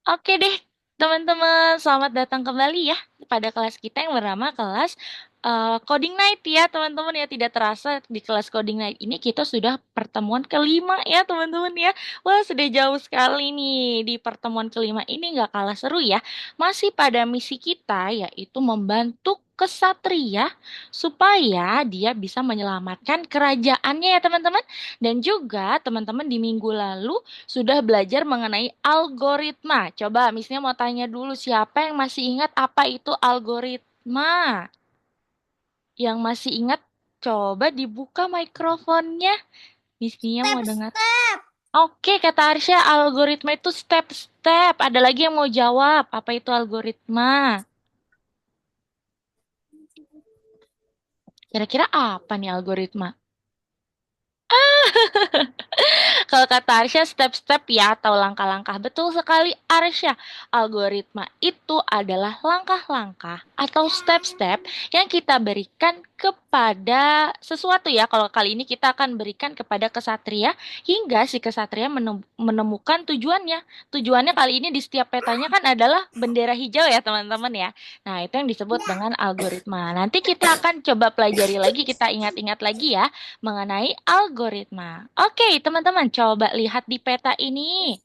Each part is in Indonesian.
Oke deh, teman-teman, selamat datang kembali ya pada kelas kita yang bernama kelas Coding Night ya, teman-teman ya. Tidak terasa di kelas Coding Night ini kita sudah pertemuan kelima ya, teman-teman ya. Wah, sudah jauh sekali nih. Di pertemuan kelima ini nggak kalah seru ya. Masih pada misi kita, yaitu membantu kesatria supaya dia bisa menyelamatkan kerajaannya ya, teman-teman. Dan juga teman-teman di minggu lalu sudah belajar mengenai algoritma. Coba Misnya mau tanya dulu siapa yang masih ingat apa itu algoritma? Yang masih ingat, coba dibuka mikrofonnya. Misnya mau dengar. Step-step. Oke, kata Arsya, algoritma itu step-step. Ada lagi yang mau jawab, apa itu algoritma? Kira-kira apa nih algoritma? Kalau kata Arsya, step-step ya atau langkah-langkah. Betul sekali Arsya. Algoritma itu adalah langkah-langkah atau step-step yang kita berikan kepada sesuatu ya. Kalau kali ini kita akan berikan kepada kesatria hingga si kesatria menemukan tujuannya. Tujuannya kali ini di setiap petanya kan adalah bendera hijau ya teman-teman ya. Nah, itu yang disebut dengan algoritma. Nanti kita akan coba pelajari lagi, kita ingat-ingat lagi ya mengenai algoritma. Oke, teman-teman, coba lihat di peta ini.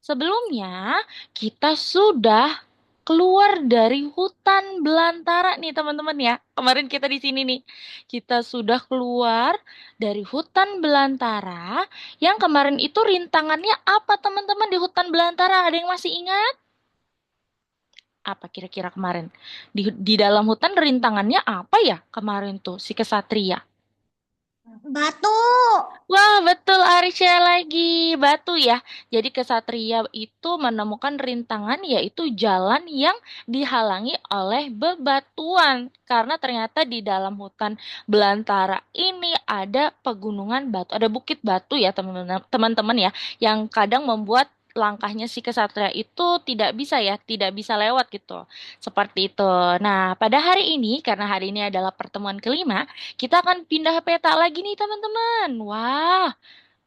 Sebelumnya, kita sudah keluar dari hutan belantara nih, teman-teman ya. Kemarin kita di sini nih. Kita sudah keluar dari hutan belantara. Yang kemarin itu rintangannya apa, teman-teman, di hutan belantara? Ada yang masih ingat? Apa kira-kira kemarin? Di dalam hutan rintangannya apa ya kemarin tuh si kesatria? Batu. Wah, betul Arsya lagi. Batu ya. Jadi kesatria itu menemukan rintangan yaitu jalan yang dihalangi oleh bebatuan. Karena ternyata di dalam hutan belantara ini ada pegunungan batu, ada bukit batu ya teman-teman ya, yang kadang membuat langkahnya si kesatria itu tidak bisa ya, tidak bisa lewat gitu. Seperti itu. Nah, pada hari ini, karena hari ini adalah pertemuan kelima, kita akan pindah peta lagi nih teman-teman. Wah,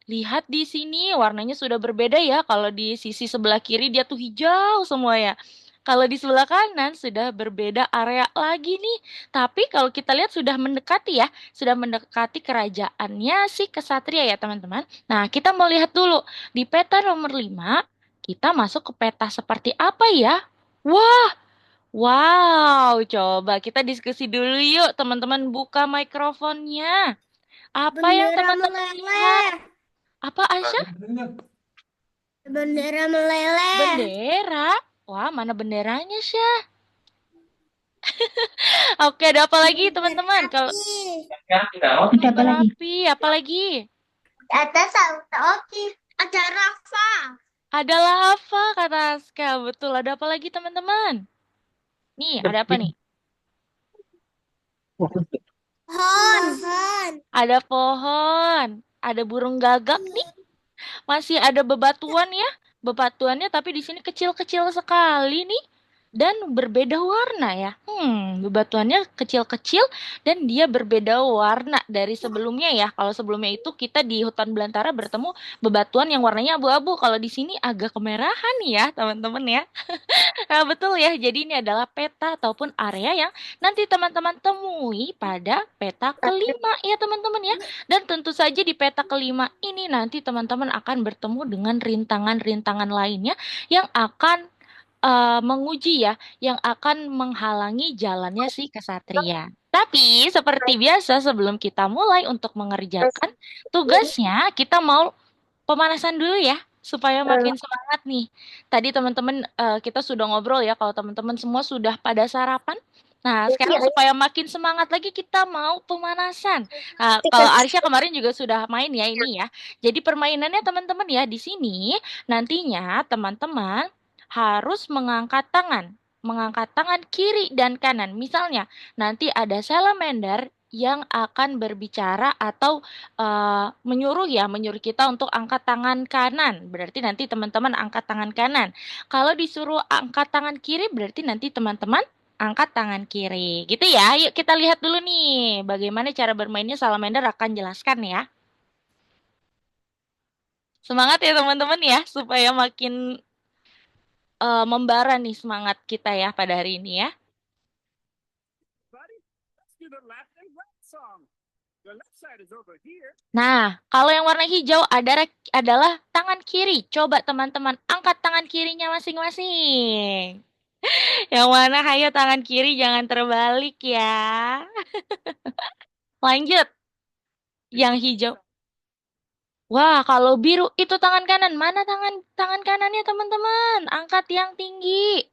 lihat di sini warnanya sudah berbeda ya. Kalau di sisi sebelah kiri dia tuh hijau semua ya. Kalau di sebelah kanan sudah berbeda area lagi nih. Tapi kalau kita lihat sudah mendekati ya, sudah mendekati kerajaannya si kesatria ya teman-teman. Nah, kita mau lihat dulu di peta nomor 5, kita masuk ke peta seperti apa ya? Wah, wow, coba kita diskusi dulu yuk, teman-teman buka mikrofonnya. Apa yang Bendera teman-teman lihat? meleleh. Apa Asya? Bendera meleleh. Bendera? Wah, mana benderanya, Syah? Oke, ada apa lagi, Bendera teman-teman? Kalau api. Ada apa bendera lagi? api, apa lagi? Di atas ada oke. Ada Rafa. Ada lava, kata Aska. Betul, ada apa lagi, teman-teman? Nih, ada apa nih? Pohon. Pohon. Ada pohon, ada burung gagak nih. Masih ada bebatuan ya. Bebatuannya tapi di sini kecil-kecil sekali nih. Dan berbeda warna ya. Bebatuannya kecil-kecil dan dia berbeda warna dari sebelumnya ya. Kalau sebelumnya itu kita di hutan belantara bertemu bebatuan yang warnanya abu-abu. Kalau di sini agak kemerahan ya, teman-teman ya. Nah, betul ya. Jadi ini adalah peta ataupun area yang nanti teman-teman temui pada peta kelima ya, teman-teman ya. Dan tentu saja di peta kelima ini nanti teman-teman akan bertemu dengan rintangan-rintangan lainnya yang akan menguji ya, yang akan menghalangi jalannya si kesatria. Tapi seperti biasa sebelum kita mulai untuk mengerjakan tugasnya, kita mau pemanasan dulu ya, supaya makin semangat nih. Tadi teman-teman kita sudah ngobrol ya, kalau teman-teman semua sudah pada sarapan. Nah, sekarang supaya makin semangat lagi kita mau pemanasan. Nah, kalau Arsya kemarin juga sudah main ya ini ya. Jadi permainannya teman-teman ya di sini nantinya teman-teman harus mengangkat tangan. Mengangkat tangan kiri dan kanan. Misalnya, nanti ada salamander yang akan berbicara atau menyuruh kita untuk angkat tangan kanan. Berarti nanti teman-teman angkat tangan kanan. Kalau disuruh angkat tangan kiri, berarti nanti teman-teman angkat tangan kiri. Gitu ya. Yuk kita lihat dulu nih bagaimana cara bermainnya Salamander akan jelaskan ya. Semangat ya teman-teman ya supaya makin membara nih semangat kita ya pada hari ini ya. Nah, kalau yang warna hijau adalah tangan kiri. Coba teman-teman angkat tangan kirinya masing-masing. Yang mana? Hayo tangan kiri jangan terbalik ya. Lanjut, yang hijau. Wah, kalau biru itu tangan kanan. Mana tangan tangan kanannya teman-teman? Angkat yang tinggi.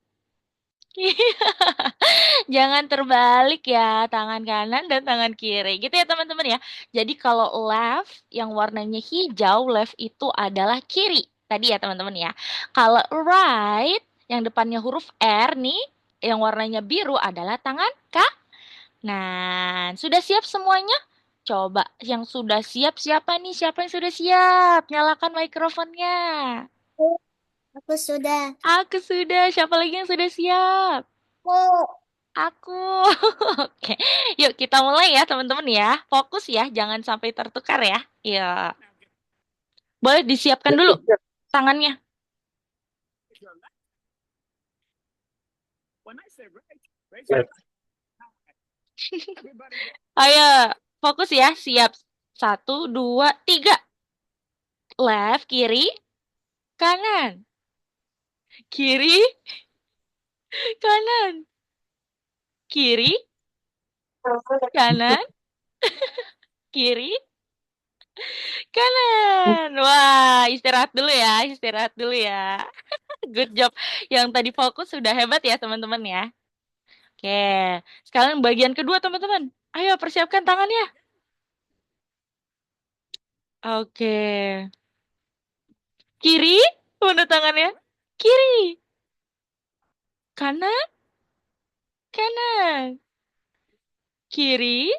Jangan terbalik ya, tangan kanan dan tangan kiri. Gitu ya teman-teman ya. Jadi kalau left yang warnanya hijau, left itu adalah kiri. Tadi ya teman-teman ya. Kalau right yang depannya huruf R nih, yang warnanya biru adalah tangan Nah, sudah siap semuanya? Coba yang sudah siap siapa nih? Siapa yang sudah siap? Nyalakan mikrofonnya. Aku sudah. Aku sudah. Siapa lagi yang sudah siap? Aku. Aku. Oke. Yuk kita mulai ya teman-teman ya. Fokus ya, jangan sampai tertukar ya. Ya. Boleh disiapkan dulu tangannya. Ayo, fokus ya. Siap. Satu, dua, tiga. Left, kiri, kanan. Kiri, kanan. Kiri, kanan, kiri, kanan. Wah, istirahat dulu ya, istirahat dulu ya. Good job. Yang tadi fokus sudah hebat ya, teman-teman ya. Oke, sekarang bagian kedua, teman-teman. Ayo, persiapkan tangannya. Oke. Kiri, mana tangannya? Kiri. Kanan, kanan. Kiri,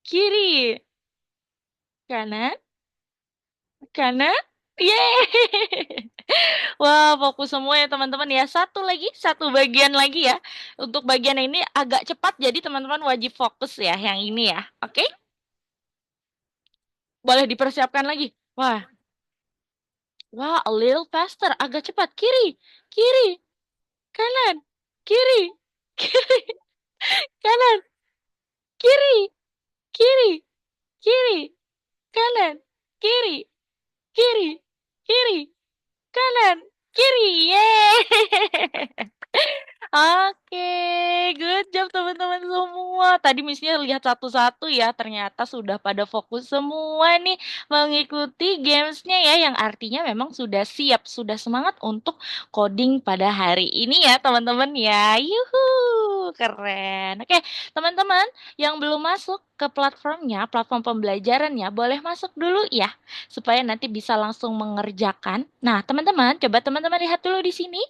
kiri. Kanan, kanan. Yeay. Wah, fokus semua ya teman-teman ya. Satu bagian lagi ya. Untuk bagian ini agak cepat, jadi teman-teman wajib fokus ya yang ini ya. Oke? Boleh dipersiapkan lagi. Wah, wah, a little faster. Agak cepat. Kiri, kiri, kanan, kiri, kiri, kanan, kiri, kiri, kiri, kanan, kiri, kiri, kiri, kanan, kiri. Yeay. Oke, good job teman-teman semua. Tadi misalnya lihat satu-satu ya, ternyata sudah pada fokus semua nih mengikuti gamesnya ya, yang artinya memang sudah siap, sudah semangat untuk coding pada hari ini ya teman-teman ya. Yuhu, keren. Oke, teman-teman yang belum masuk ke platformnya, platform pembelajarannya, boleh masuk dulu ya, supaya nanti bisa langsung mengerjakan. Nah, teman-teman, coba teman-teman lihat dulu di sini.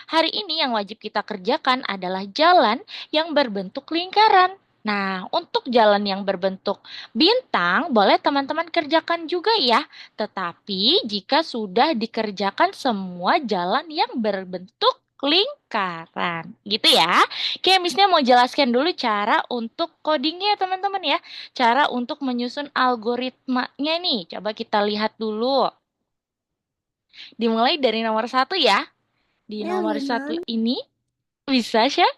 Hari ini yang wajib kita kerjakan adalah jalan yang berbentuk lingkaran. Nah, untuk jalan yang berbentuk bintang, boleh teman-teman kerjakan juga ya. Tetapi jika sudah dikerjakan semua jalan yang berbentuk lingkaran, gitu ya. Oke, Missnya mau jelaskan dulu cara untuk codingnya teman-teman ya. Cara untuk menyusun algoritmanya nih. Coba kita lihat dulu. Dimulai dari nomor satu ya. Di Ya, nomor satu gimana? ini bisa Syah?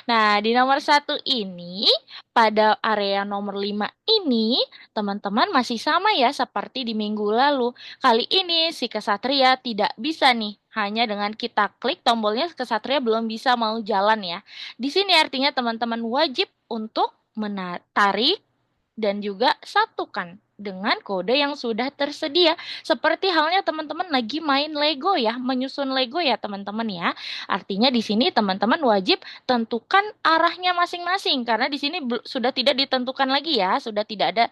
Nah, di nomor satu ini, pada area nomor 5 ini, teman-teman masih sama ya seperti di minggu lalu. Kali ini si kesatria tidak bisa nih. Hanya dengan kita klik tombolnya kesatria belum bisa mau jalan ya. Di sini artinya teman-teman wajib untuk menarik dan juga satukan dengan kode yang sudah tersedia. Seperti halnya teman-teman lagi main Lego ya, menyusun Lego ya teman-teman ya. Artinya di sini teman-teman wajib tentukan arahnya masing-masing karena di sini sudah tidak ditentukan lagi ya, sudah tidak ada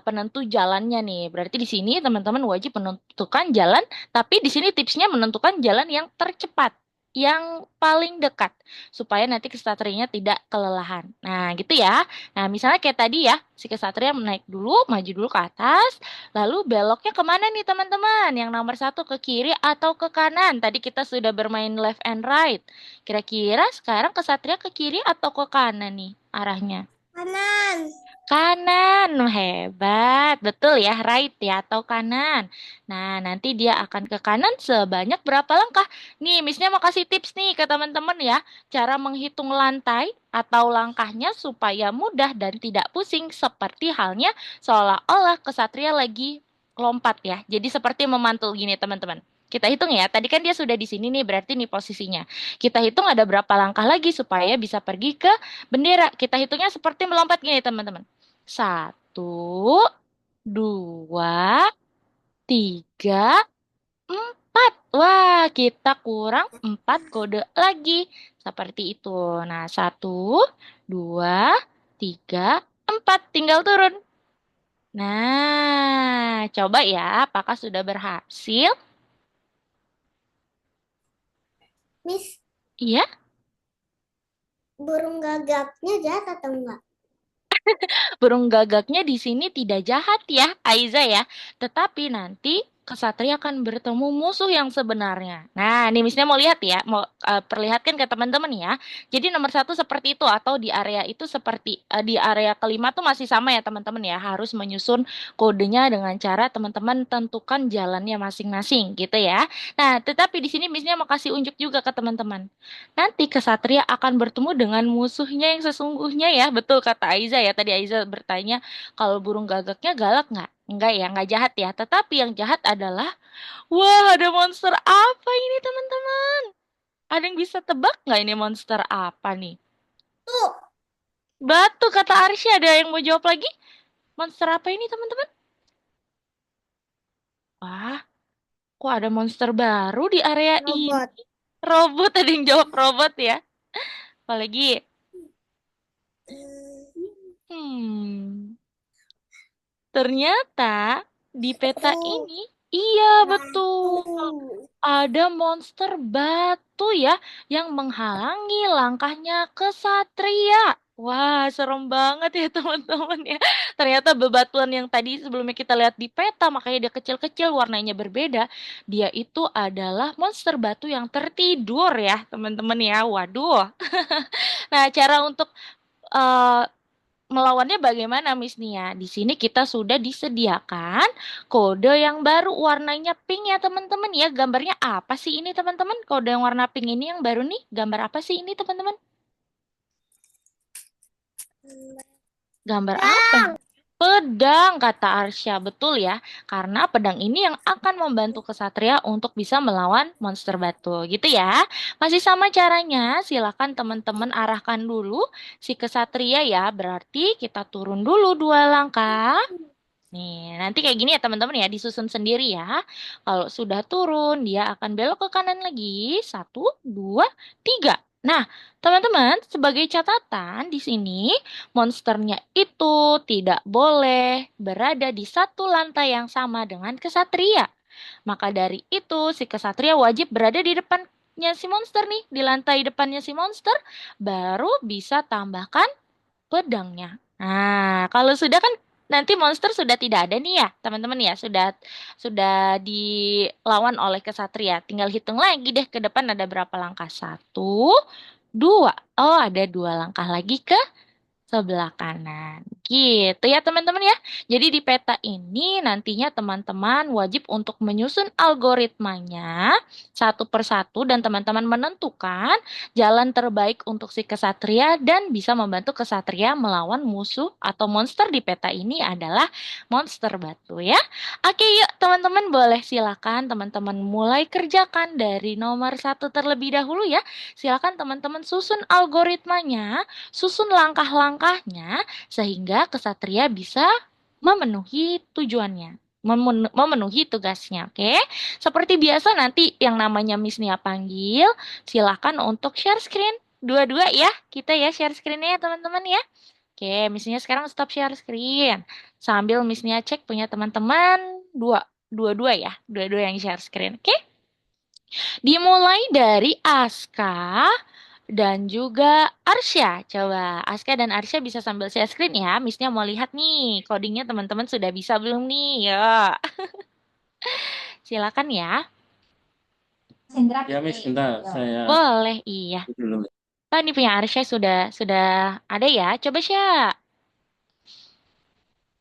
penentu jalannya nih. Berarti di sini teman-teman wajib menentukan jalan, tapi di sini tipsnya menentukan jalan yang tercepat, yang paling dekat supaya nanti kesatrianya tidak kelelahan. Nah, gitu ya. Nah, misalnya kayak tadi ya, si kesatria naik dulu, maju dulu ke atas, lalu beloknya kemana nih teman-teman? Yang nomor satu ke kiri atau ke kanan? Tadi kita sudah bermain left and right. Kira-kira sekarang kesatria ke kiri atau ke kanan nih arahnya? Kanan. Kanan, hebat. Betul ya, right ya, atau kanan. Nah, nanti dia akan ke kanan sebanyak berapa langkah? Nih, Missnya mau kasih tips nih ke teman-teman ya. Cara menghitung lantai atau langkahnya supaya mudah dan tidak pusing. Seperti halnya seolah-olah kesatria lagi lompat ya. Jadi seperti memantul gini teman-teman. Kita hitung ya, tadi kan dia sudah di sini nih, berarti nih posisinya. Kita hitung ada berapa langkah lagi supaya bisa pergi ke bendera. Kita hitungnya seperti melompat gini teman-teman. Satu, dua, tiga, empat. Wah, kita kurang empat kode lagi. Seperti itu. Nah, satu, dua, tiga, empat. Tinggal turun. Nah, coba ya, apakah sudah berhasil? Miss, Iya, burung gagaknya jahat atau enggak? burung gagaknya di sini tidak jahat ya, Aiza ya. Tetapi nanti kesatria akan bertemu musuh yang sebenarnya. Nah, ini misalnya mau lihat ya, mau perlihatkan ke teman-teman ya. Jadi nomor satu seperti itu atau di area itu seperti di area kelima tuh masih sama ya teman-teman ya. Harus menyusun kodenya dengan cara teman-teman tentukan jalannya masing-masing gitu ya. Nah, tetapi di sini misalnya mau kasih unjuk juga ke teman-teman. Nanti kesatria akan bertemu dengan musuhnya yang sesungguhnya ya. Betul kata Aiza ya. Tadi Aiza bertanya kalau burung gagaknya galak nggak? Enggak ya, nggak jahat ya. Tetapi yang jahat adalah, wah ada monster apa ini teman-teman? Ada yang bisa tebak nggak ini monster apa nih? Tuh, Batu kata Arsy, ada yang mau jawab lagi? Monster apa ini teman-teman? Wah, kok ada monster baru di area ini? robot. Robot, ada yang jawab robot ya. Apalagi? Hmm. Ternyata di peta Batu. ini, iya Batu. betul. Ada monster batu ya yang menghalangi langkahnya kesatria. Wah, serem banget ya teman-teman ya. Ternyata bebatuan yang tadi sebelumnya kita lihat di peta, makanya dia kecil-kecil, warnanya berbeda. Dia itu adalah monster batu yang tertidur ya, teman-teman ya. Waduh. Nah, cara untuk eh, melawannya bagaimana Miss Nia? Di sini kita sudah disediakan kode yang baru warnanya pink ya teman-teman ya. Gambarnya apa sih ini teman-teman? Kode yang warna pink ini yang baru nih. Gambar apa sih ini teman-teman? Gambar apa? Pedang. Pedang, kata Arsya. Betul ya, karena pedang ini yang akan membantu kesatria untuk bisa melawan monster batu. Gitu ya. Masih sama caranya, silakan teman-teman arahkan dulu si kesatria ya. Berarti kita turun dulu dua langkah. Nih, nanti kayak gini ya teman-teman ya, disusun sendiri ya. Kalau sudah turun, dia akan belok ke kanan lagi. Satu, dua, tiga. Nah, teman-teman, sebagai catatan di sini, monsternya itu tidak boleh berada di satu lantai yang sama dengan kesatria. Maka dari itu, si kesatria wajib berada di depannya si monster nih, di lantai depannya si monster, baru bisa tambahkan pedangnya. Nah, kalau sudah kan nanti monster sudah tidak ada nih ya, teman-teman ya, sudah dilawan oleh kesatria. Tinggal hitung lagi deh ke depan ada berapa langkah. Satu, dua. Oh, ada dua langkah lagi ke sebelah kanan. Gitu ya teman-teman ya. Jadi di peta ini nantinya teman-teman wajib untuk menyusun algoritmanya satu persatu dan teman-teman menentukan jalan terbaik untuk si kesatria dan bisa membantu kesatria melawan musuh atau monster di peta ini adalah monster batu ya. Oke yuk teman-teman boleh silakan teman-teman mulai kerjakan dari nomor satu terlebih dahulu ya. Silakan teman-teman susun algoritmanya, susun langkah-langkahnya sehingga kesatria bisa memenuhi tujuannya, memenuhi tugasnya, oke? Seperti biasa nanti yang namanya Miss Nia panggil, silakan untuk share screen dua-dua ya, kita ya share screen-nya ya teman-teman ya. Oke, Miss Nia sekarang stop share screen. Sambil Miss Nia cek punya teman-teman dua-dua ya, dua-dua yang share screen, oke? Dimulai dari Aska dan juga Arsya. Coba Aska dan Arsya bisa sambil share screen ya. Missnya mau lihat nih, codingnya teman-teman sudah bisa belum nih? Ya, silakan ya. Ya, Miss, bentar. Saya Boleh, iya. dulu. Oh, ini punya Arsya sudah ada ya. Coba Sya.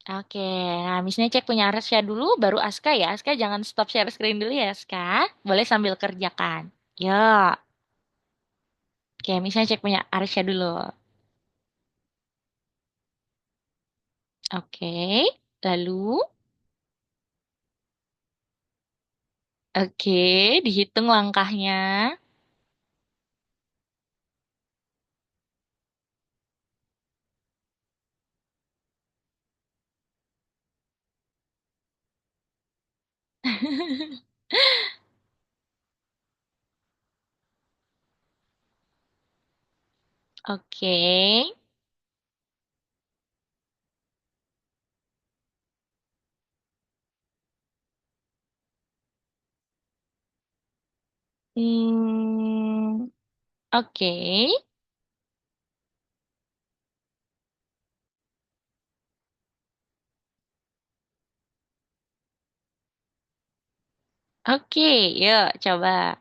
Oke, nah Missnya cek punya Arsya dulu, baru Aska ya. Aska jangan stop share screen dulu ya, Aska. Boleh sambil kerjakan. Yo, oke, Missnya cek punya Arsya dulu. Oke, lalu, oke, dihitung langkahnya. Oke, hmm, oke, oke, yuk coba,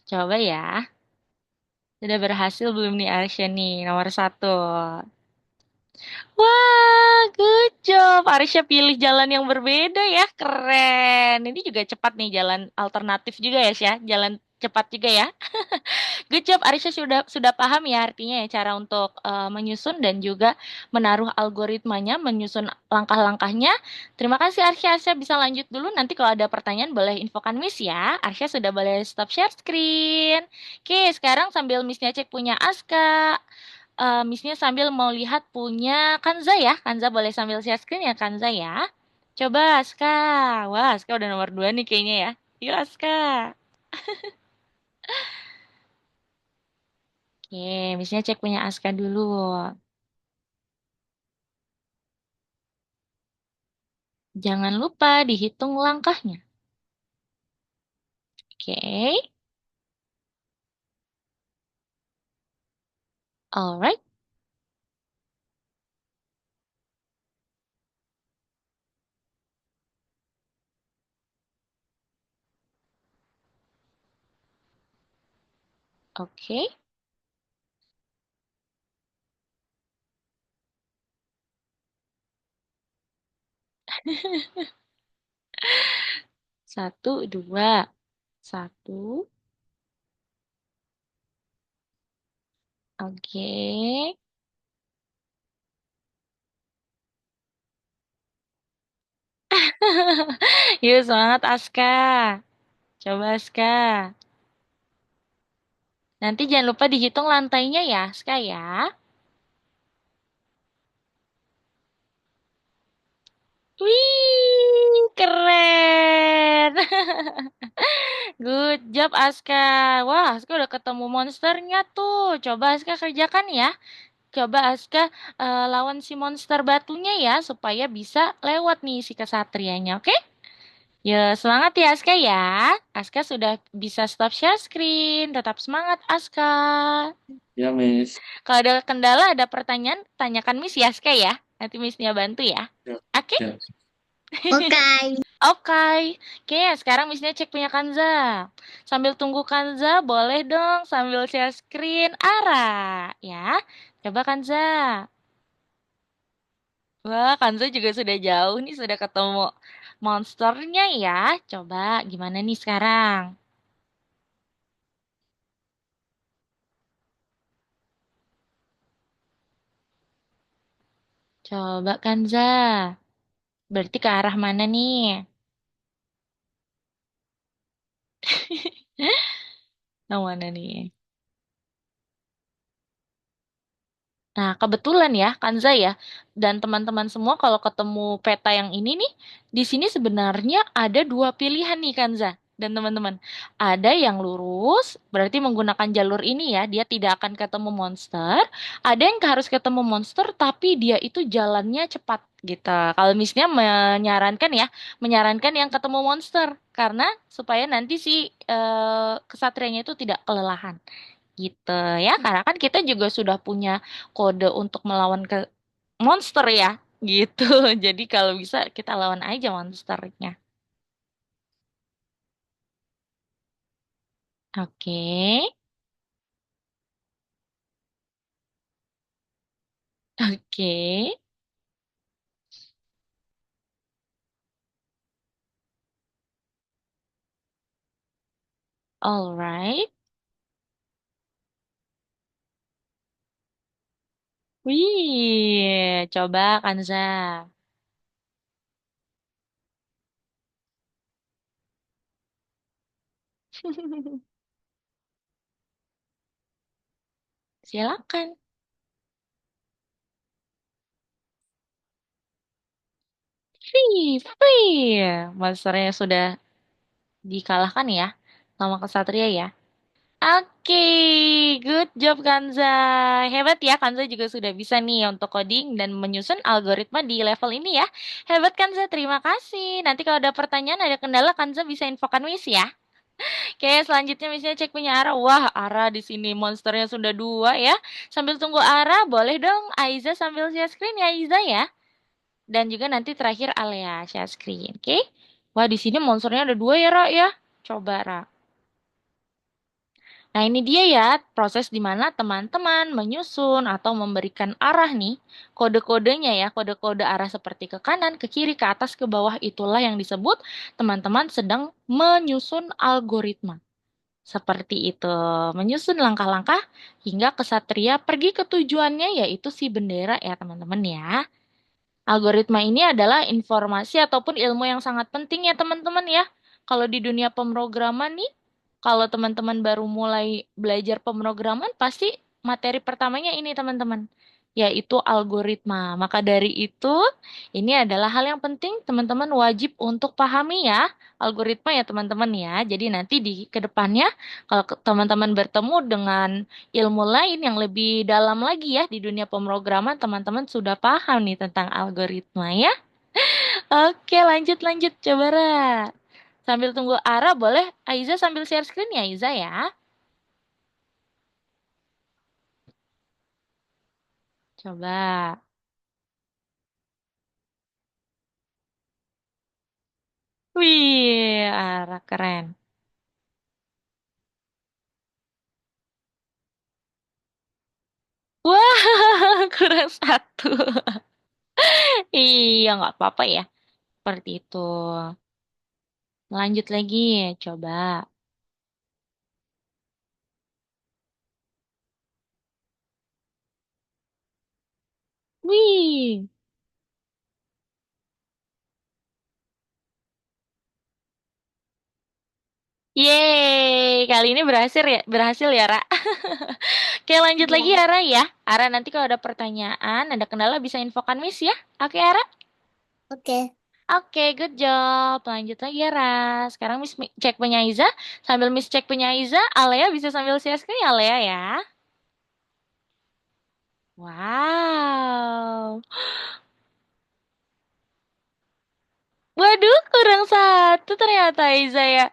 coba ya. Sudah berhasil belum nih Arsya nih, nomor satu. Wah, good job. Arisha pilih jalan yang berbeda ya. Keren. Ini juga cepat nih jalan alternatif juga ya, Syah. Jalan cepat juga ya. Good job, Arisha sudah paham ya artinya ya cara untuk menyusun dan juga menaruh algoritmanya, menyusun langkah-langkahnya. Terima kasih Arsya. Arsya bisa lanjut dulu. Nanti kalau ada pertanyaan boleh infokan Miss ya. Arsya sudah boleh stop share screen. Oke, sekarang sambil Missnya cek punya Aska. Missnya sambil mau lihat punya Kanza ya. Kanza boleh sambil share screen ya Kanza ya. Coba Aska. Wah, Aska udah nomor 2 nih kayaknya ya. Yuk Aska. Oke, Missnya cek punya Aska dulu. Jangan lupa dihitung langkahnya. Oke, alright. Oke. Satu, dua. Satu. Oke. Yuk semangat Aska. Coba Aska. Nanti jangan lupa dihitung lantainya ya Aska ya. Wih, keren. Good job Aska. Wah, Aska udah ketemu monsternya tuh. Coba Aska kerjakan ya. Coba Aska lawan si monster batunya ya, supaya bisa lewat nih si kesatrianya, oke? Ya, semangat ya Aska ya. Aska sudah bisa stop share screen. Tetap semangat Aska. Ya, Miss. Kalau ada kendala, ada pertanyaan, tanyakan Miss ya Aska ya. Nanti Missnya bantu ya. Ya, Oke? ya. Oke. Oke. Oke, sekarang Missnya cek punya Kanza. Sambil tunggu Kanza, boleh dong sambil share screen Ara. Ya, coba Kanza. Wah, Kanza juga sudah jauh nih, sudah ketemu monsternya ya. Coba gimana nih sekarang? Coba Kanza. Berarti ke arah mana nih? Yang mana nih? Nah, kebetulan ya, Kanza ya, dan teman-teman semua kalau ketemu peta yang ini nih, di sini sebenarnya ada dua pilihan nih, Kanza dan teman-teman. Ada yang lurus, berarti menggunakan jalur ini ya, dia tidak akan ketemu monster. Ada yang harus ketemu monster, tapi dia itu jalannya cepat gitu. Kalau misalnya menyarankan yang ketemu monster, karena supaya nanti si kesatrianya itu tidak kelelahan. Gitu ya, karena kan kita juga sudah punya kode untuk melawan ke monster ya, gitu. Jadi kalau bisa kita lawan aja monsternya. Oke. Oke. Alright. Wih, coba Kanza. Silakan. Free. Monsternya sudah dikalahkan ya sama kesatria ya. Oke, good job Kanza. Hebat ya, Kanza juga sudah bisa nih untuk coding dan menyusun algoritma di level ini ya. Hebat Kanza, terima kasih. Nanti kalau ada pertanyaan, ada kendala, Kanza bisa infokan Miss ya. Oke, selanjutnya misalnya cek punya Ara. Wah, Ara di sini monsternya sudah dua ya. Sambil tunggu Ara, boleh dong Aiza sambil share screen ya Aiza ya. Dan juga nanti terakhir Alea share screen, oke? Wah, di sini monsternya ada dua ya, Ra ya. Coba, Ra. Nah, ini dia ya, proses di mana teman-teman menyusun atau memberikan arah nih, kode-kodenya ya, kode-kode arah seperti ke kanan, ke kiri, ke atas, ke bawah, itulah yang disebut teman-teman sedang menyusun algoritma. Seperti itu, menyusun langkah-langkah hingga kesatria pergi ke tujuannya yaitu si bendera ya teman-teman ya. Algoritma ini adalah informasi ataupun ilmu yang sangat penting ya teman-teman ya. Kalau di dunia pemrograman nih, kalau teman-teman baru mulai belajar pemrograman, pasti materi pertamanya ini teman-teman, yaitu algoritma. Maka dari itu, ini adalah hal yang penting teman-teman wajib untuk pahami ya, algoritma ya teman-teman ya. Jadi nanti di kedepannya, kalau teman-teman bertemu dengan ilmu lain yang lebih dalam lagi ya di dunia pemrograman, teman-teman sudah paham nih tentang algoritma ya. Oke, lanjut lanjut coba Ra. Sambil tunggu Ara, boleh Aiza sambil share screen ya Aiza ya. Coba. Wih, Ara keren. Wah, kurang satu. Iya, nggak apa-apa ya. Seperti itu. Lanjut lagi, coba. Wih. Yeay, kali ini berhasil ya, Ra. Oke, lanjut lagi Iya. ya, Ra ya. Ara, nanti kalau ada pertanyaan, ada kendala bisa infokan Miss ya. Oke, Ara? Oke. Oke, good job. Lanjut lagi ya, Ra. Sekarang Miss cek punya Iza. Sambil Miss cek punya Iza, Alea bisa sambil share screen ya, Alea ya. Wow. Waduh, kurang satu ternyata Iza ya.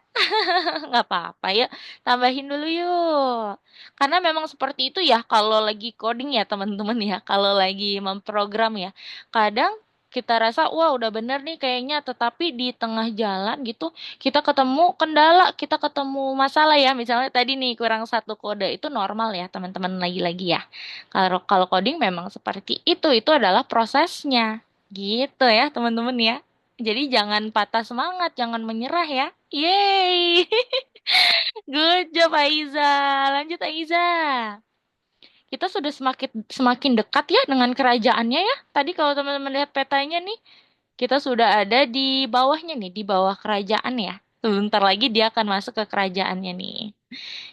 Nggak apa-apa ya, tambahin dulu yuk. Karena memang seperti itu ya kalau lagi coding ya teman-teman ya, kalau lagi memprogram ya. Kadang kita rasa wah udah bener nih kayaknya, tetapi di tengah jalan gitu kita ketemu kendala, kita ketemu masalah ya. Misalnya tadi nih kurang satu kode itu normal ya teman-teman lagi-lagi ya. Kalau kalau coding memang seperti itu adalah prosesnya. Gitu ya teman-teman ya. Jadi jangan patah semangat, jangan menyerah ya. Yeay. Good job Aiza. Lanjut Aiza. Kita sudah semakin semakin dekat ya dengan kerajaannya ya. Tadi kalau teman-teman lihat petanya nih, kita sudah ada di bawahnya nih, di bawah kerajaan ya. Sebentar lagi dia akan masuk ke kerajaannya nih.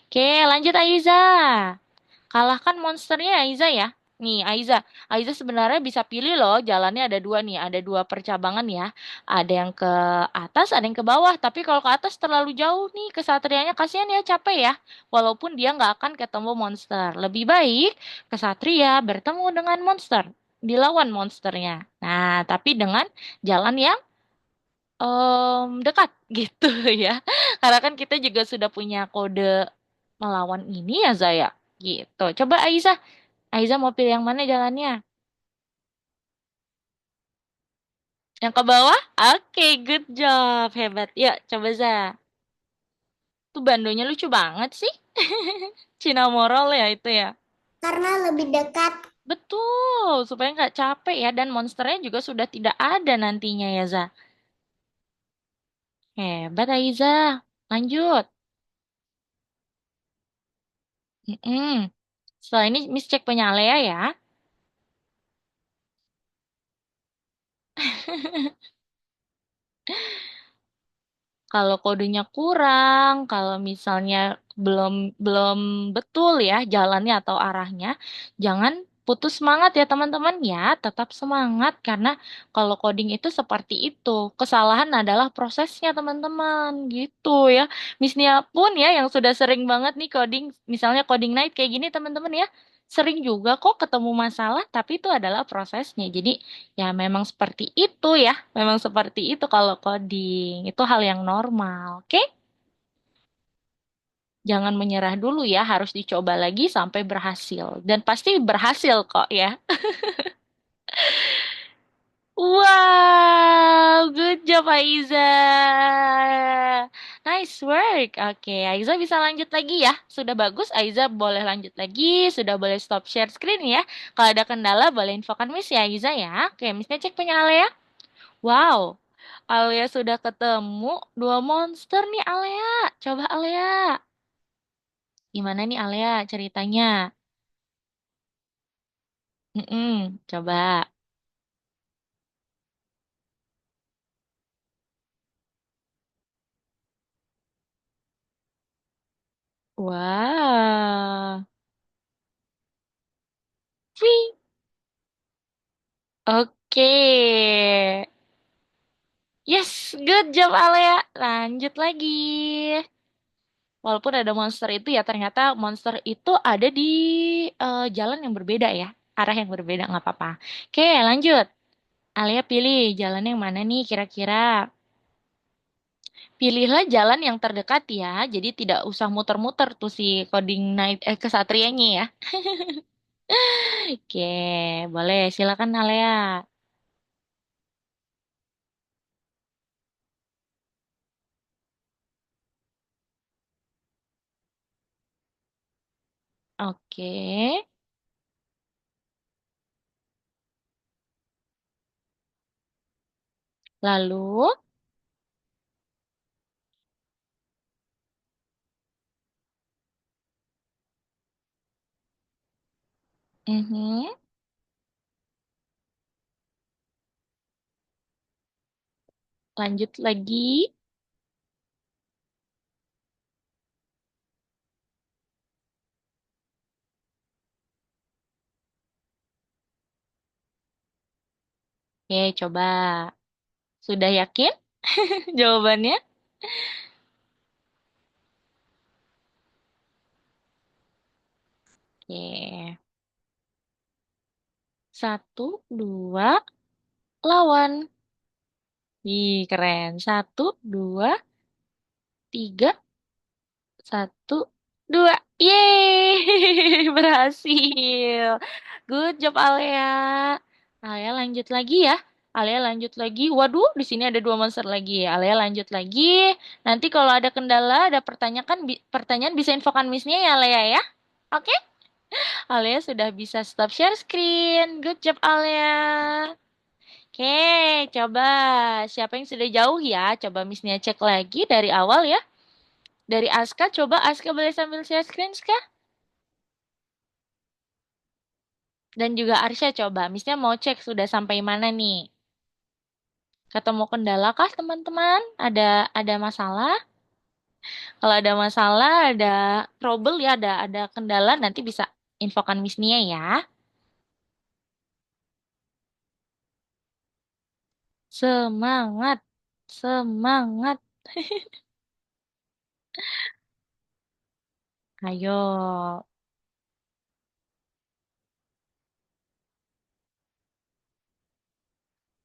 Oke, lanjut Aiza. Kalahkan monsternya Aiza ya. Nih Aiza sebenarnya bisa pilih loh, jalannya ada dua nih, ada dua percabangan ya. Ada yang ke atas, ada yang ke bawah. Tapi kalau ke atas terlalu jauh nih, kesatrianya kasihan ya, capek ya. Walaupun dia nggak akan ketemu monster. Lebih baik kesatria bertemu dengan monster, dilawan monsternya. Nah, tapi dengan jalan yang dekat gitu ya. Karena kan kita juga sudah punya kode melawan ini ya Zaya. Gitu. Coba Aiza mau pilih yang mana jalannya? Yang ke bawah? Oke, good job. Hebat. Yuk, coba Za. Tuh bandonya lucu banget sih. Cina moral ya itu ya. Karena lebih dekat. Betul, supaya nggak capek ya. Dan monsternya juga sudah tidak ada nantinya ya, Za. Hebat, Aiza. Lanjut. Mm-mm. Setelah ini Miss cek punya Alea ya. Kalau kodenya kurang, kalau misalnya belum belum betul ya jalannya atau arahnya, jangan putus semangat ya teman-teman ya, tetap semangat karena kalau coding itu seperti itu. Kesalahan adalah prosesnya teman-teman, gitu ya. Miss Nia pun ya yang sudah sering banget nih coding, misalnya coding night kayak gini teman-teman ya, sering juga kok ketemu masalah, tapi itu adalah prosesnya. Jadi ya memang seperti itu ya. Memang seperti itu kalau coding. Itu hal yang normal, oke? Jangan menyerah dulu ya, harus dicoba lagi sampai berhasil. Dan pasti berhasil kok ya. Wow, good job Aiza. Nice work. Oke, Aiza bisa lanjut lagi ya. Sudah bagus, Aiza boleh lanjut lagi. Sudah boleh stop share screen ya. Kalau ada kendala, boleh infokan Miss ya Aiza ya. Oke, Missnya cek punya Ale ya. Wow, Alia sudah ketemu dua monster nih Alia. Coba Alia. Gimana nih Alia ceritanya? Coba. Wow. Wih. Oke. Yes, good job Alia. Lanjut lagi. Walaupun ada monster itu ya ternyata monster itu ada di jalan yang berbeda ya. Arah yang berbeda nggak apa-apa. Oke, lanjut. Alia pilih jalan yang mana nih kira-kira? Pilihlah jalan yang terdekat ya, jadi tidak usah muter-muter tuh si coding night kesatrianya ya. Oke, boleh silakan Alea. Oke, lalu, mhm, lanjut lagi. Oke, coba. Sudah yakin jawabannya? Oke, satu, dua, lawan. Ih, keren. Satu, dua, tiga, satu, dua. Yeay, berhasil. Good job, Alea. Alea lanjut lagi ya. Alea lanjut lagi. Waduh, di sini ada dua monster lagi. Alea lanjut lagi. Nanti kalau ada kendala, ada pertanyaan bisa infokan Miss-nya ya, Alea ya. Oke? Alea sudah bisa stop share screen. Good job, Alea. Oke, coba siapa yang sudah jauh ya? Coba Miss-nya cek lagi dari awal ya. Dari Aska, coba Aska boleh sambil share screen, Ska? Dan juga Arsya coba. Miss-nya mau cek sudah sampai mana nih? Ketemu kendala kah, teman-teman? Ada masalah? Kalau ada masalah, ada trouble ya, ada kendala, nanti bisa infokan Miss Nia ya. Semangat, semangat. Ayo.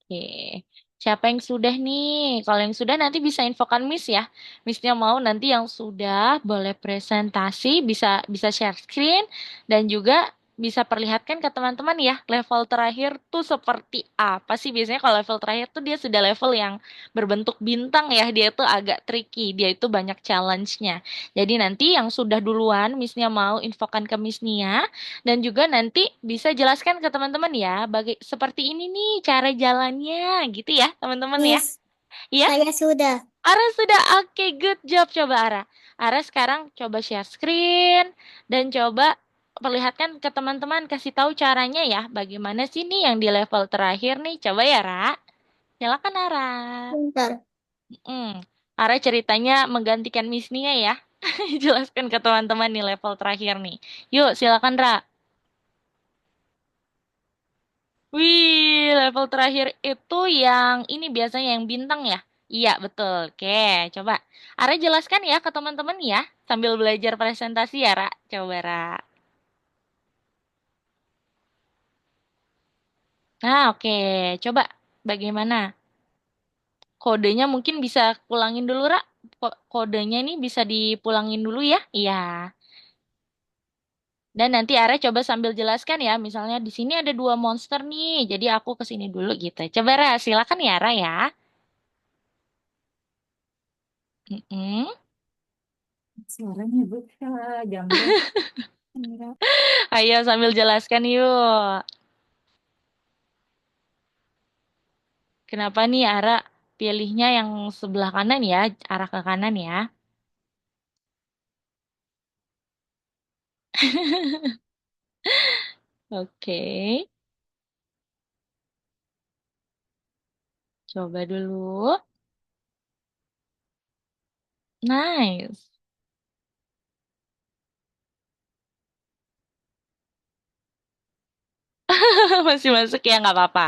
Oke. Siapa yang sudah nih? Kalau yang sudah nanti bisa infokan Miss ya. Missnya mau nanti yang sudah boleh presentasi, bisa bisa share screen dan juga bisa perlihatkan ke teman-teman ya, level terakhir tuh seperti apa sih? Biasanya kalau level terakhir tuh dia sudah level yang berbentuk bintang ya, dia tuh agak tricky, dia itu banyak challenge-nya. Jadi nanti yang sudah duluan, Miss Nia mau infokan ke Miss Nia, dan juga nanti bisa jelaskan ke teman-teman ya, seperti ini nih cara jalannya, gitu ya teman-teman ya. Miss, Iya? saya sudah. Ara sudah oke, good job. Coba Ara. Ara sekarang coba share screen dan coba perlihatkan ke teman-teman, kasih tahu caranya ya. Bagaimana sih nih yang di level terakhir nih? Coba ya, Ra. Silakan Ara. Bentar. Ara ceritanya menggantikan Miss Nia ya. Jelaskan ke teman-teman nih level terakhir nih. Yuk, silakan Ra. Wih, level terakhir itu yang ini biasanya yang bintang ya? Iya, betul. Oke, coba. Ara jelaskan ya ke teman-teman ya, sambil belajar presentasi ya, Ra. Coba, Ra. Nah, oke. Coba bagaimana? Kodenya mungkin bisa pulangin dulu, Ra. Kodenya ini bisa dipulangin dulu ya? Iya. Dan nanti Ara coba sambil jelaskan ya, misalnya di sini ada dua monster nih, jadi aku ke sini dulu gitu. Coba, Ra, silakan ya, Ra ya. Mm-mm. Suaranya buka, jamret. Enggak. Ayo sambil jelaskan yuk. Kenapa nih Ara pilihnya yang sebelah kanan ya, arah ke kanan ya. Oke, coba dulu. Nice. Masih masuk ya, nggak apa-apa.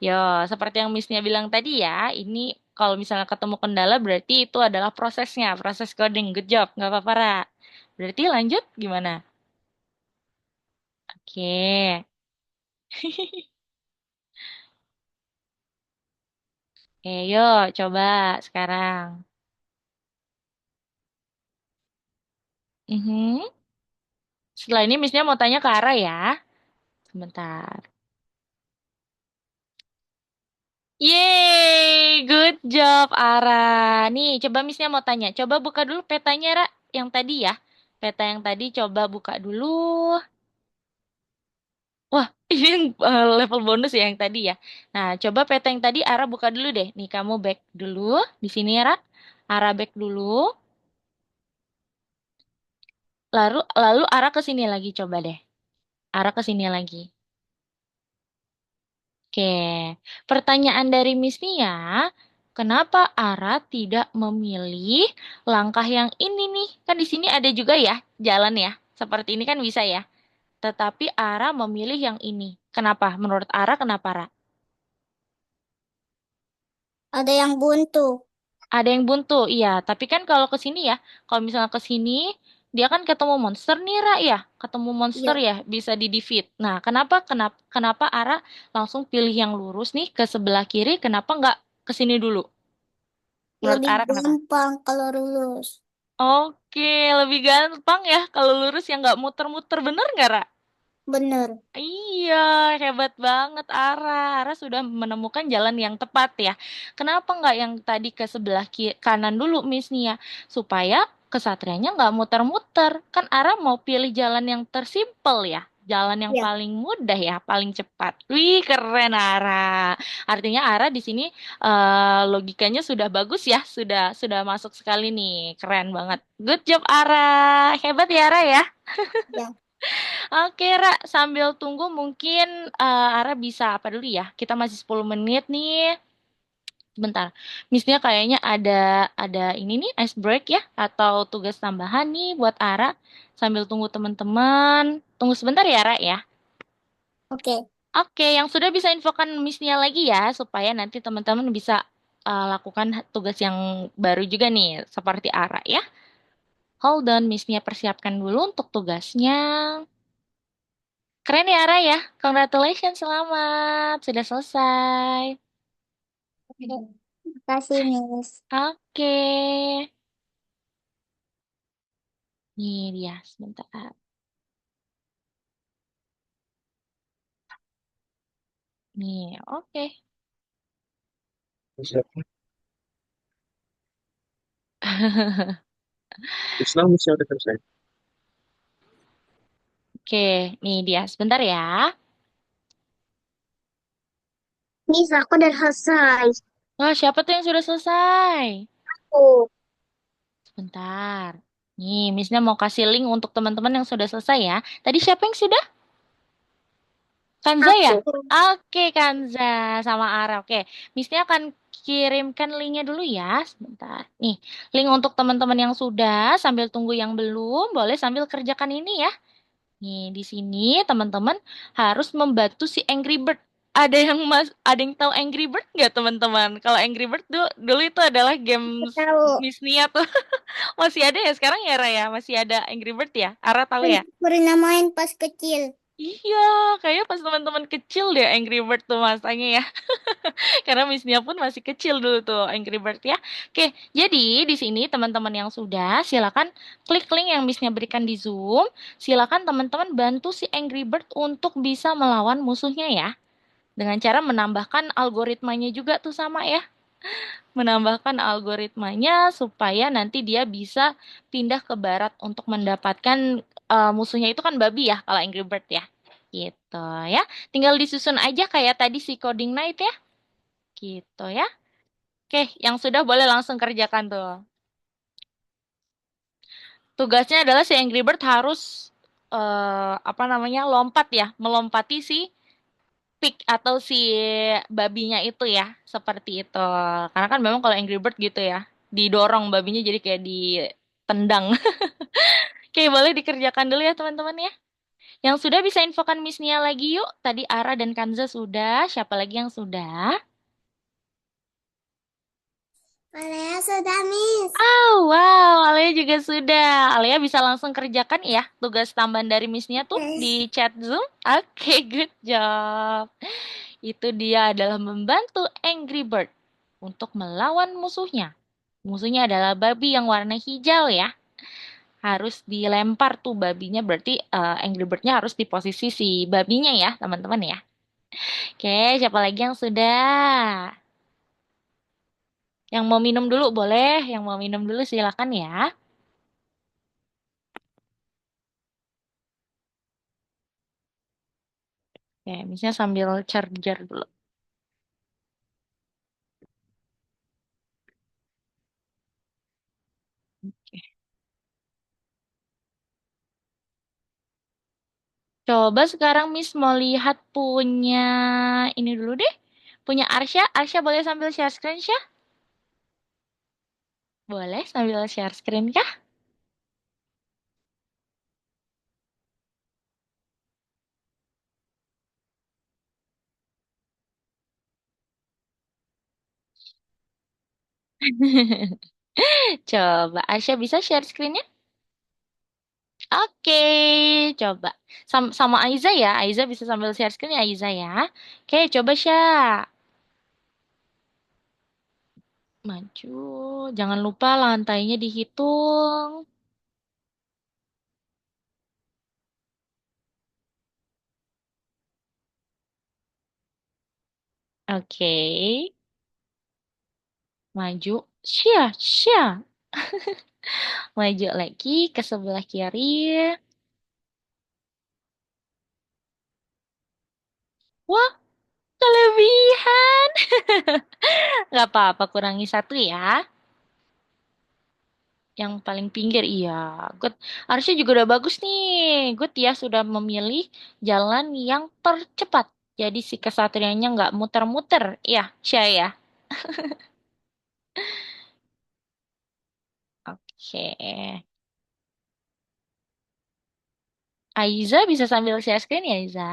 Yo, seperti yang Missnya bilang tadi ya, ini kalau misalnya ketemu kendala berarti itu adalah prosesnya, proses coding. Good job, nggak apa-apa, Ra. Berarti lanjut gimana? Oke. Oke, yuk coba sekarang. Mhm. Setelah ini Missnya mau tanya ke Ara ya. Sebentar. Yeay, good job Ara. Nih, coba Missnya mau tanya. Coba buka dulu petanya, Ra. Yang tadi ya. Peta yang tadi coba buka dulu. Wah, ini yang level bonus ya yang tadi ya. Nah, coba peta yang tadi Ara buka dulu deh. Nih, kamu back dulu. Di sini, Ra. Ara back dulu. Lalu Ara ke sini lagi coba deh. Ara ke sini lagi. Oke, pertanyaan dari Miss Nia, kenapa Ara tidak memilih langkah yang ini nih? Kan di sini ada juga ya jalan ya, seperti ini kan bisa ya. Tetapi Ara memilih yang ini. Kenapa? Menurut Ara kenapa, Ra? Ada yang buntu. Ada yang buntu, iya. Tapi kan kalau ke sini ya, kalau misalnya ke sini, dia kan ketemu monster nih, Ra, ya. Ketemu monster Iya, ya, bisa di-defeat. Nah, kenapa Ara langsung pilih yang lurus nih ke sebelah kiri, kenapa nggak ke sini dulu? Menurut lebih Ara kenapa? gampang kalau lulus. Oke, lebih gampang ya kalau lurus yang nggak muter-muter, bener nggak, Ra? Bener. Iya, hebat banget Ara. Ara sudah menemukan jalan yang tepat ya. Kenapa nggak yang tadi ke sebelah kanan dulu, Miss Nia? Supaya kesatrianya nggak muter-muter. Kan Ara mau pilih jalan yang tersimpel ya. Jalan yang Ya, paling mudah ya, paling cepat. Wih, keren Ara. Artinya Ara di sini logikanya sudah bagus ya, sudah masuk sekali nih. Keren banget. Good job Ara. Hebat ya Ara ya. ya. Oke, Ra, sambil tunggu mungkin Ara bisa apa dulu ya? Kita masih 10 menit nih. Sebentar. Misalnya kayaknya ada ini nih ice break ya atau tugas tambahan nih buat Ara sambil tunggu teman-teman. Tunggu sebentar ya, Ra ya. Oke. Oke, yang sudah bisa infokan Miss-nya lagi ya supaya nanti teman-teman bisa lakukan tugas yang baru juga nih seperti Ara ya. Hold on, Miss-nya persiapkan dulu untuk tugasnya. Keren ya, Ara ya. Congratulations, selamat. Sudah selesai. Terima kasih, Miss. Oke. Nih dia, sebentar. Nih, oke. Siapa? Islam bisa udah selesai. Oke, nih dia. Sebentar ya. Miss, aku udah selesai. Wah, siapa tuh yang sudah selesai? Oh, Sebentar. Nih, Missnya mau kasih link untuk teman-teman yang sudah selesai ya. Tadi siapa yang sudah? Kanza ya? aku. Oke, Kanza sama Ara. Oke, Missnya akan kirimkan linknya dulu ya. Sebentar. Nih, link untuk teman-teman yang sudah, sambil tunggu yang belum, boleh sambil kerjakan ini ya. Nih, di sini teman-teman harus membantu si Angry Bird. Ada yang tahu Angry Bird nggak teman-teman? Kalau Angry Bird dulu itu adalah game Tahu. Miss Nia tuh. Masih ada ya sekarang ya Raya? Masih ada Angry Bird ya? Ara tahu ya? Pernah main pas kecil. Iya, kayaknya pas teman-teman kecil deh Angry Bird tuh masanya ya. Karena Miss Nia pun masih kecil dulu tuh Angry Bird ya. Oke, jadi di sini teman-teman yang sudah silakan klik link yang Miss Nia berikan di Zoom. Silakan teman-teman bantu si Angry Bird untuk bisa melawan musuhnya ya. Dengan cara menambahkan algoritmanya juga tuh sama ya. Menambahkan algoritmanya supaya nanti dia bisa pindah ke barat untuk mendapatkan musuhnya itu kan babi ya kalau Angry Bird ya. Gitu ya. Tinggal disusun aja kayak tadi si Coding Night ya. Gitu ya. Oke, yang sudah boleh langsung kerjakan tuh. Tugasnya adalah si Angry Bird harus apa namanya? Lompat ya, melompati si pig atau si babinya itu ya, seperti itu. Karena kan memang kalau Angry Bird gitu ya, didorong babinya jadi kayak ditendang. Oke, boleh dikerjakan dulu ya teman-teman ya. Yang sudah bisa infokan Miss Nia lagi yuk. Tadi Ara dan Kanza sudah, siapa lagi yang sudah? Alea sudah, Miss. Oh, wow, Alia juga sudah. Alia bisa langsung kerjakan ya tugas tambahan dari Miss-nya tuh di chat Zoom. Oke, good job. Itu dia adalah membantu Angry Bird untuk melawan musuhnya. Musuhnya adalah babi yang warna hijau ya. Harus dilempar tuh babinya, berarti Angry Bird-nya harus di posisi si babinya ya, teman-teman ya. Oke, siapa lagi yang sudah? Yang mau minum dulu boleh, yang mau minum dulu silakan ya. Oke, misalnya sambil charger dulu. Oke. Coba sekarang Miss mau lihat punya ini dulu deh. Punya Arsya. Arsya boleh sambil share screen, Syah? Boleh sambil share screen kah? Coba Arsya bisa share screen-nya? Oke, coba. Sama Aiza ya. Aiza bisa sambil share screen ya Aiza ya. Oke, coba Syah. Maju. Jangan lupa lantainya dihitung. Oke. Maju. Syah, Syah. Maju lagi ke sebelah kiri. Wah, kelebihan. Nggak apa-apa, kurangi satu ya. Yang paling pinggir, iya. Good. Harusnya juga udah bagus nih. Good ya, sudah memilih jalan yang tercepat. Jadi si kesatrianya nggak muter-muter. Iya, Syah ya. Oke. Aiza bisa sambil share screen ya, Aiza?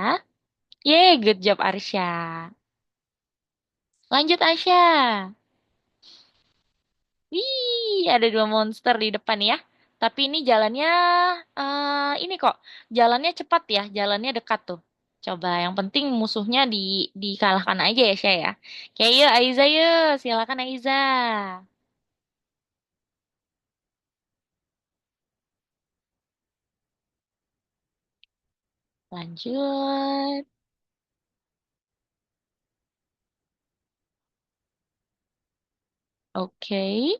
Yeay, good job Arsya. Lanjut Aisyah. Wih, ada dua monster di depan ya. Tapi ini jalannya, ini kok, jalannya cepat ya, jalannya dekat tuh. Coba, yang penting musuhnya dikalahkan aja ya, Syah ya. Oke, yuk Aiza yuk, silakan Aiza. Lanjut. Oke.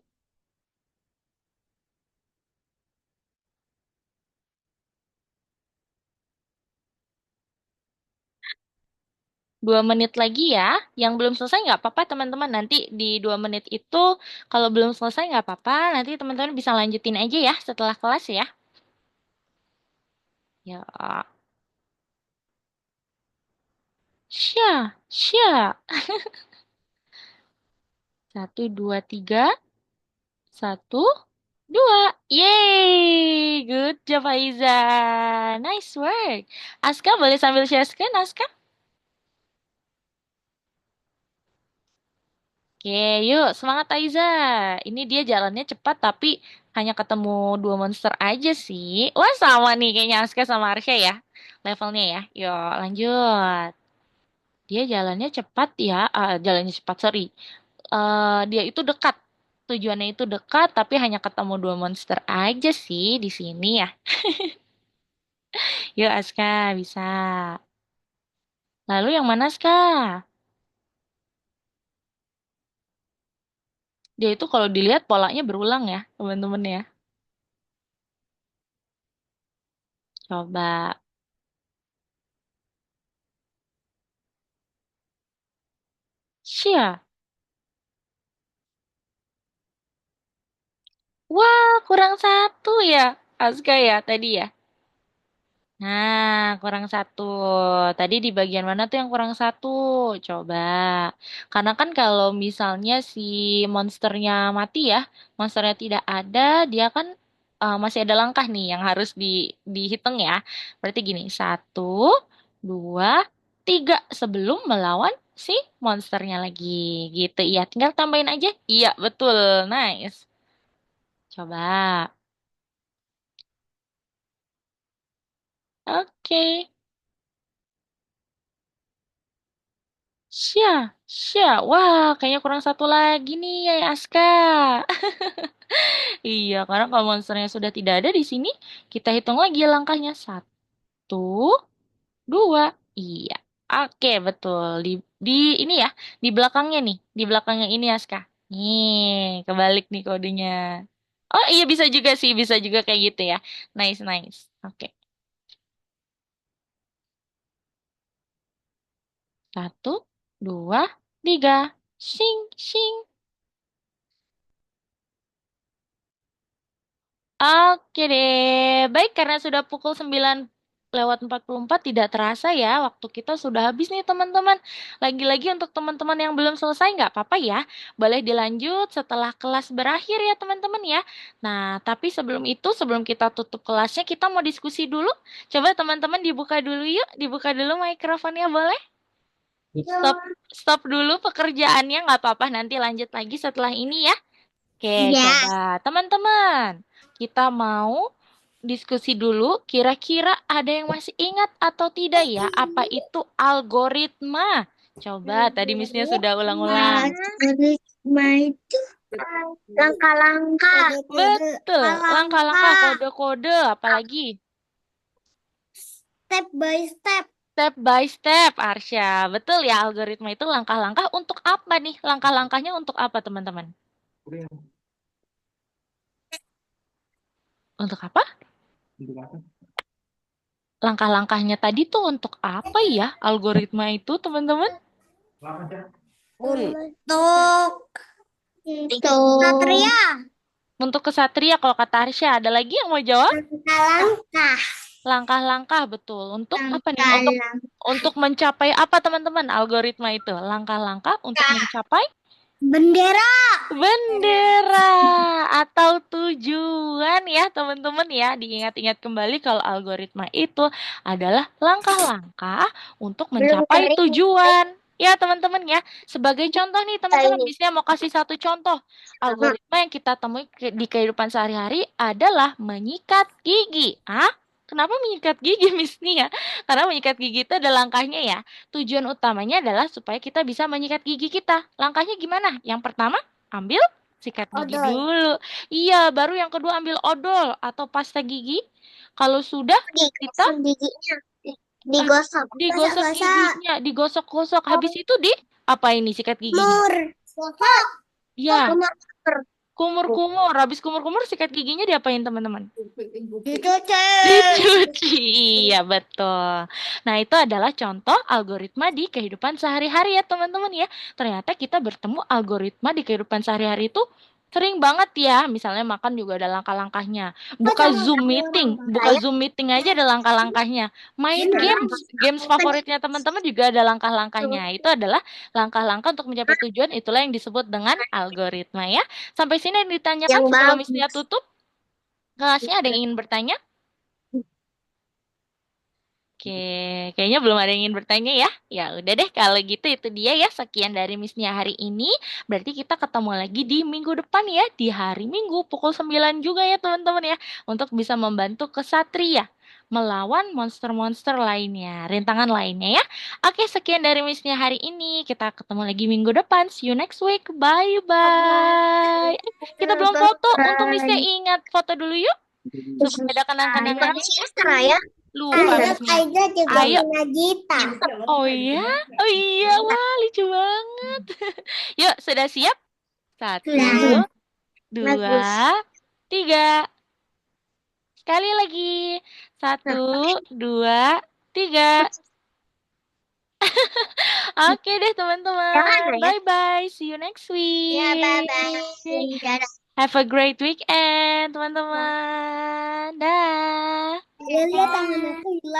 2 menit lagi ya. Yang belum selesai nggak apa-apa teman-teman. Nanti di 2 menit itu kalau belum selesai nggak apa-apa. Nanti teman-teman bisa lanjutin aja ya setelah kelas ya. Ya. Sya, sya. 1, 2, 3. 1, 2. Yeay, good job Aiza. Nice work. Aska boleh sambil share screen, Aska? Oke, yuk semangat Aiza. Ini dia jalannya cepat tapi hanya ketemu 2 monster aja sih. Wah sama nih kayaknya Aska sama Arsya ya. Levelnya ya. Yuk lanjut. Dia jalannya cepat ya. Jalannya cepat, sorry. Dia itu dekat. Tujuannya itu dekat tapi hanya ketemu 2 monster aja sih di sini ya. Yuk Aska bisa. Lalu yang mana Aska? Dia itu kalau dilihat polanya berulang ya teman-teman ya. Coba. Sia. Wah, kurang satu ya, Aska ya tadi ya. Nah, kurang satu. Tadi di bagian mana tuh yang kurang satu? Coba. Karena kan kalau misalnya si monsternya mati ya, monsternya tidak ada, dia kan masih ada langkah nih yang harus dihitung ya. Berarti gini, 1, 2, 3 sebelum melawan si monsternya lagi. Gitu, iya. Tinggal tambahin aja. Iya, betul. Nice. Coba. Oke. Sya, sya. Wah, kayaknya kurang satu lagi nih ya Aska. Iya, karena kalau monsternya sudah tidak ada di sini, kita hitung lagi langkahnya. 1, 2. Iya. Oke, betul. Di ini ya, di belakangnya nih, di belakangnya ini Aska. Nih, kebalik nih kodenya. Oh iya bisa juga sih, bisa juga kayak gitu ya. Nice, nice. Oke. 1, 2, 3. Sing, sing. Oke deh, baik karena sudah pukul 9:44 tidak terasa ya, waktu kita sudah habis nih teman-teman. Lagi-lagi untuk teman-teman yang belum selesai nggak apa-apa ya, boleh dilanjut setelah kelas berakhir ya teman-teman ya. Nah, tapi sebelum itu, sebelum kita tutup kelasnya, kita mau diskusi dulu. Coba teman-teman dibuka dulu yuk, dibuka dulu mikrofonnya boleh? Stop, stop dulu pekerjaannya nggak apa-apa, nanti lanjut lagi setelah ini ya. Oke, Ya. coba teman-teman, kita mau diskusi dulu. Kira-kira ada yang masih ingat atau tidak ya? Apa itu algoritma? Coba, tadi Missnya sudah ulang-ulang. Algoritma itu langkah-langkah. Betul, langkah-langkah, kode-kode, apalagi Step by step. step by step, Arsya. Betul ya, algoritma itu langkah-langkah untuk apa nih? Langkah-langkahnya untuk apa, teman-teman? Untuk apa? Langkah-langkahnya tadi tuh untuk apa ya algoritma itu, teman-teman? Untuk Satria. Untuk kesatria kalau kata Arsya, ada lagi yang mau jawab? Langkah-langkah. Langkah-langkah betul. Untuk apa nih? Untuk mencapai apa teman-teman? Algoritma itu langkah-langkah untuk mencapai Bendera. bendera atau tujuan ya teman-teman ya. Diingat-ingat kembali kalau algoritma itu adalah langkah-langkah untuk mencapai kering. tujuan. Ya teman-teman ya. Sebagai contoh nih teman-teman, Ini. misalnya mau kasih satu contoh. Algoritma yang kita temui di kehidupan sehari-hari adalah menyikat gigi. Ah, kenapa menyikat gigi Miss Nia? Karena menyikat gigi itu ada langkahnya ya. Tujuan utamanya adalah supaya kita bisa menyikat gigi kita. Langkahnya gimana? Yang pertama, ambil sikat gigi Odol. dulu. Iya, baru yang kedua ambil odol atau pasta gigi. Kalau sudah kita Giginya. Digosok. digosok giginya, digosok-gosok. Habis itu di apa ini sikat giginya? Mur. Gosok. Ya, Kumur. kumur-kumur. Habis kumur-kumur sikat giginya diapain teman-teman? Dicuci. Dicuci, iya betul. Nah, itu adalah contoh algoritma di kehidupan sehari-hari ya teman-teman ya. Ternyata kita bertemu algoritma di kehidupan sehari-hari itu sering banget ya. Misalnya makan juga ada langkah-langkahnya. Buka Zoom meeting aja ada langkah-langkahnya. Main games favoritnya teman-teman juga ada langkah-langkahnya. Itu adalah langkah-langkah untuk mencapai tujuan. Itulah yang disebut dengan algoritma ya. Sampai sini yang ditanyakan Yang sebelum bagus. Miss tutup. Kelasnya ada yang ingin bertanya? Oke, kayaknya belum ada yang ingin bertanya ya. Ya udah deh, kalau gitu itu dia ya. Sekian dari Miss Nia hari ini. Berarti kita ketemu lagi di minggu depan ya. Di hari Minggu pukul 9 juga ya teman-teman ya. Untuk bisa membantu kesatria melawan monster-monster lainnya, rintangan lainnya ya. Oke, sekian dari Miss Nia hari ini. Kita ketemu lagi minggu depan. See you next week. Bye-bye. Kita belum foto. Untuk Miss Nia ingat foto dulu yuk. Supaya ada kenang-kenangannya. Ya. Lupa Miss Nia. Aida juga Ayo. punya gitar. Oh iya? Oh iya, wah lucu banget. Yuk, sudah siap? 1, Sudah. 2, 3. Sekali lagi. 1, 2, 3. Oke deh teman-teman. Yang mana ya? Bye-bye. See you next week. Ya, bye-bye. Have a great weekend, teman-teman. Dah. Lihat tangan aku hilang.